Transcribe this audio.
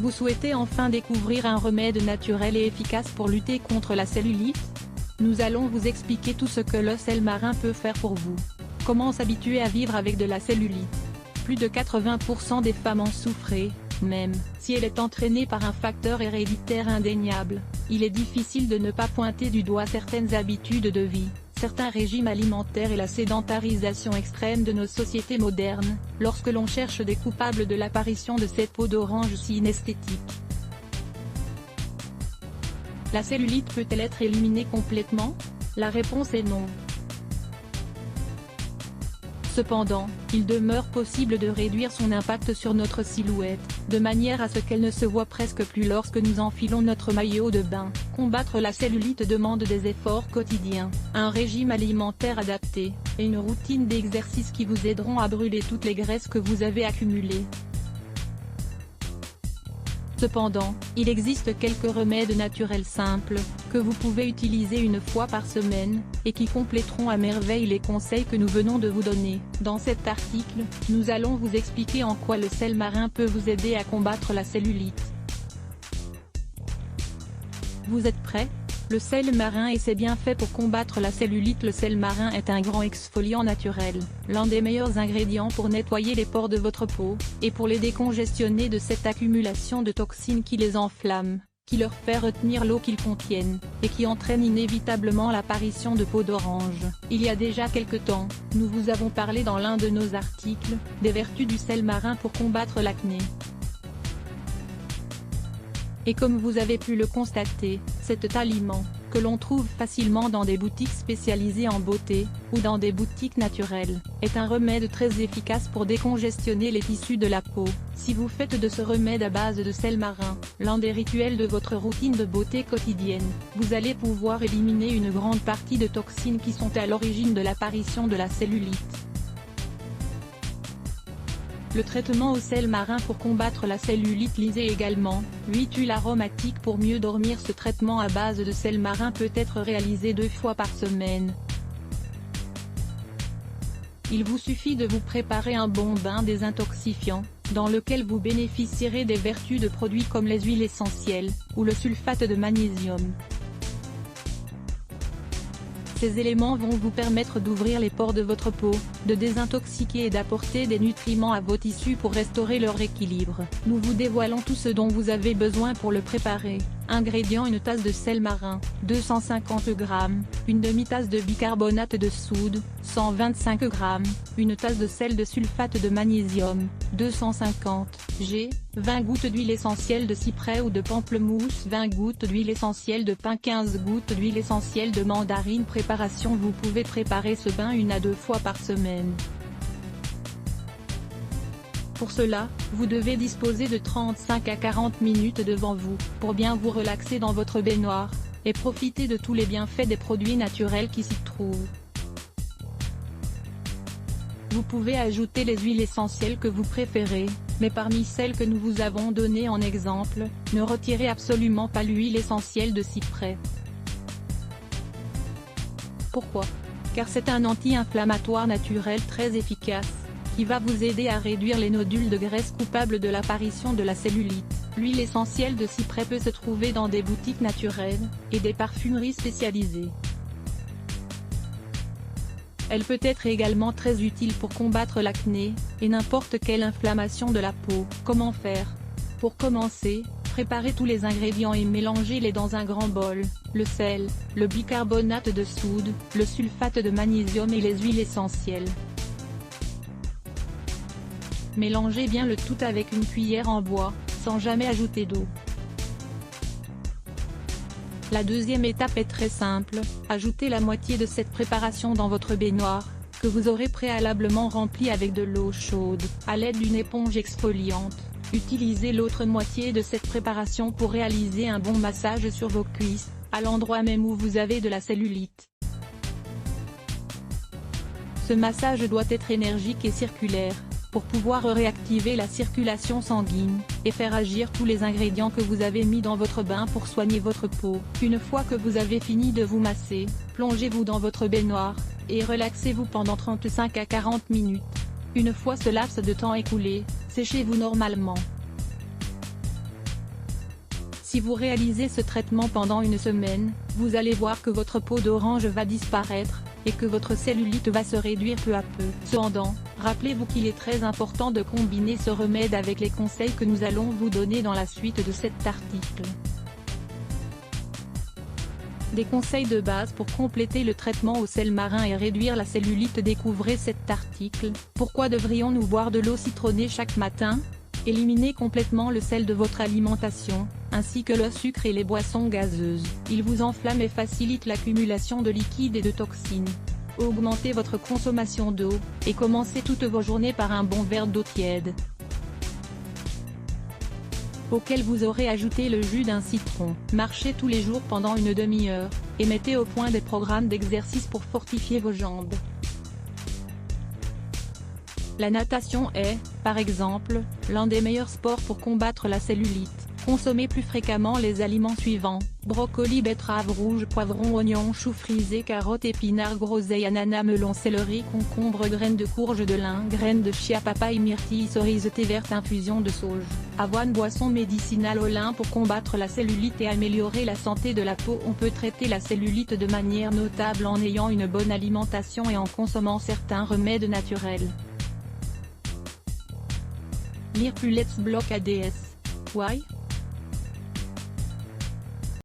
Vous souhaitez enfin découvrir un remède naturel et efficace pour lutter contre la cellulite? Nous allons vous expliquer tout ce que le sel marin peut faire pour vous. Comment s'habituer à vivre avec de la cellulite? Plus de 80% des femmes en souffrent, même si elle est entraînée par un facteur héréditaire indéniable. Il est difficile de ne pas pointer du doigt certaines habitudes de vie, certains régimes alimentaires et la sédentarisation extrême de nos sociétés modernes, lorsque l'on cherche des coupables de l'apparition de cette peau d'orange si inesthétique. La cellulite peut-elle être éliminée complètement? La réponse est non. Cependant, il demeure possible de réduire son impact sur notre silhouette, de manière à ce qu'elle ne se voit presque plus lorsque nous enfilons notre maillot de bain. Combattre la cellulite demande des efforts quotidiens, un régime alimentaire adapté, et une routine d'exercice qui vous aideront à brûler toutes les graisses que vous avez accumulées. Cependant, il existe quelques remèdes naturels simples, que vous pouvez utiliser une fois par semaine, et qui compléteront à merveille les conseils que nous venons de vous donner. Dans cet article, nous allons vous expliquer en quoi le sel marin peut vous aider à combattre la cellulite. Vous êtes prêts? Le sel marin et ses bienfaits pour combattre la cellulite. Le sel marin est un grand exfoliant naturel, l'un des meilleurs ingrédients pour nettoyer les pores de votre peau, et pour les décongestionner de cette accumulation de toxines qui les enflamme, qui leur fait retenir l'eau qu'ils contiennent, et qui entraîne inévitablement l'apparition de peau d'orange. Il y a déjà quelque temps, nous vous avons parlé dans l'un de nos articles, des vertus du sel marin pour combattre l'acné. Et comme vous avez pu le constater, cet aliment, que l'on trouve facilement dans des boutiques spécialisées en beauté, ou dans des boutiques naturelles, est un remède très efficace pour décongestionner les tissus de la peau. Si vous faites de ce remède à base de sel marin, l'un des rituels de votre routine de beauté quotidienne, vous allez pouvoir éliminer une grande partie de toxines qui sont à l'origine de l'apparition de la cellulite. Le traitement au sel marin pour combattre la cellulite. Lisez également 8 huiles aromatiques pour mieux dormir. Ce traitement à base de sel marin peut être réalisé 2 fois par semaine. Il vous suffit de vous préparer un bon bain désintoxifiant, dans lequel vous bénéficierez des vertus de produits comme les huiles essentielles, ou le sulfate de magnésium. Ces éléments vont vous permettre d'ouvrir les pores de votre peau, de désintoxiquer et d'apporter des nutriments à vos tissus pour restaurer leur équilibre. Nous vous dévoilons tout ce dont vous avez besoin pour le préparer. Ingrédients: une tasse de sel marin, 250 g, une demi-tasse de bicarbonate de soude, 125 g, une tasse de sel de sulfate de magnésium, 250 g, 20 gouttes d'huile essentielle de cyprès ou de pamplemousse, 20 gouttes d'huile essentielle de pin, 15 gouttes d'huile essentielle de mandarine. Préparation: vous pouvez préparer ce bain 1 à 2 fois par semaine. Pour cela, vous devez disposer de 35 à 40 minutes devant vous, pour bien vous relaxer dans votre baignoire, et profiter de tous les bienfaits des produits naturels qui s'y trouvent. Vous pouvez ajouter les huiles essentielles que vous préférez, mais parmi celles que nous vous avons données en exemple, ne retirez absolument pas l'huile essentielle de cyprès. Pourquoi? Car c'est un anti-inflammatoire naturel très efficace, qui va vous aider à réduire les nodules de graisse coupables de l'apparition de la cellulite. L'huile essentielle de cyprès peut se trouver dans des boutiques naturelles, et des parfumeries spécialisées. Elle peut être également très utile pour combattre l'acné, et n'importe quelle inflammation de la peau. Comment faire? Pour commencer, préparez tous les ingrédients et mélangez-les dans un grand bol, le sel, le bicarbonate de soude, le sulfate de magnésium et les huiles essentielles. Mélangez bien le tout avec une cuillère en bois, sans jamais ajouter d'eau. La deuxième étape est très simple, ajoutez la moitié de cette préparation dans votre baignoire, que vous aurez préalablement rempli avec de l'eau chaude, à l'aide d'une éponge exfoliante. Utilisez l'autre moitié de cette préparation pour réaliser un bon massage sur vos cuisses, à l'endroit même où vous avez de la cellulite. Ce massage doit être énergique et circulaire, pour pouvoir réactiver la circulation sanguine, et faire agir tous les ingrédients que vous avez mis dans votre bain pour soigner votre peau. Une fois que vous avez fini de vous masser, plongez-vous dans votre baignoire, et relaxez-vous pendant 35 à 40 minutes. Une fois ce laps de temps écoulé, séchez-vous normalement. Si vous réalisez ce traitement pendant une semaine, vous allez voir que votre peau d'orange va disparaître, et que votre cellulite va se réduire peu à peu. Cependant, rappelez-vous qu'il est très important de combiner ce remède avec les conseils que nous allons vous donner dans la suite de cet article. Des conseils de base pour compléter le traitement au sel marin et réduire la cellulite. Découvrez cet article. Pourquoi devrions-nous boire de l'eau citronnée chaque matin? Éliminez complètement le sel de votre alimentation, ainsi que le sucre et les boissons gazeuses. Ils vous enflamment et facilitent l'accumulation de liquides et de toxines. Augmentez votre consommation d'eau, et commencez toutes vos journées par un bon verre d'eau tiède, auquel vous aurez ajouté le jus d'un citron. Marchez tous les jours pendant une demi-heure, et mettez au point des programmes d'exercice pour fortifier vos jambes. La natation est, par exemple, l'un des meilleurs sports pour combattre la cellulite. Consommez plus fréquemment les aliments suivants: brocoli, betterave rouge, poivron, oignon, chou frisé, carottes, épinards, groseilles, ananas, melon, céleri, concombre, graines de courge, de lin, graines de chia, papaye, myrtille, cerise, thé verte, infusion de sauge, avoine, boisson médicinale au lin pour combattre la cellulite et améliorer la santé de la peau. On peut traiter la cellulite de manière notable en ayant une bonne alimentation et en consommant certains remèdes naturels. Lire plus Let's Block ADS. Why?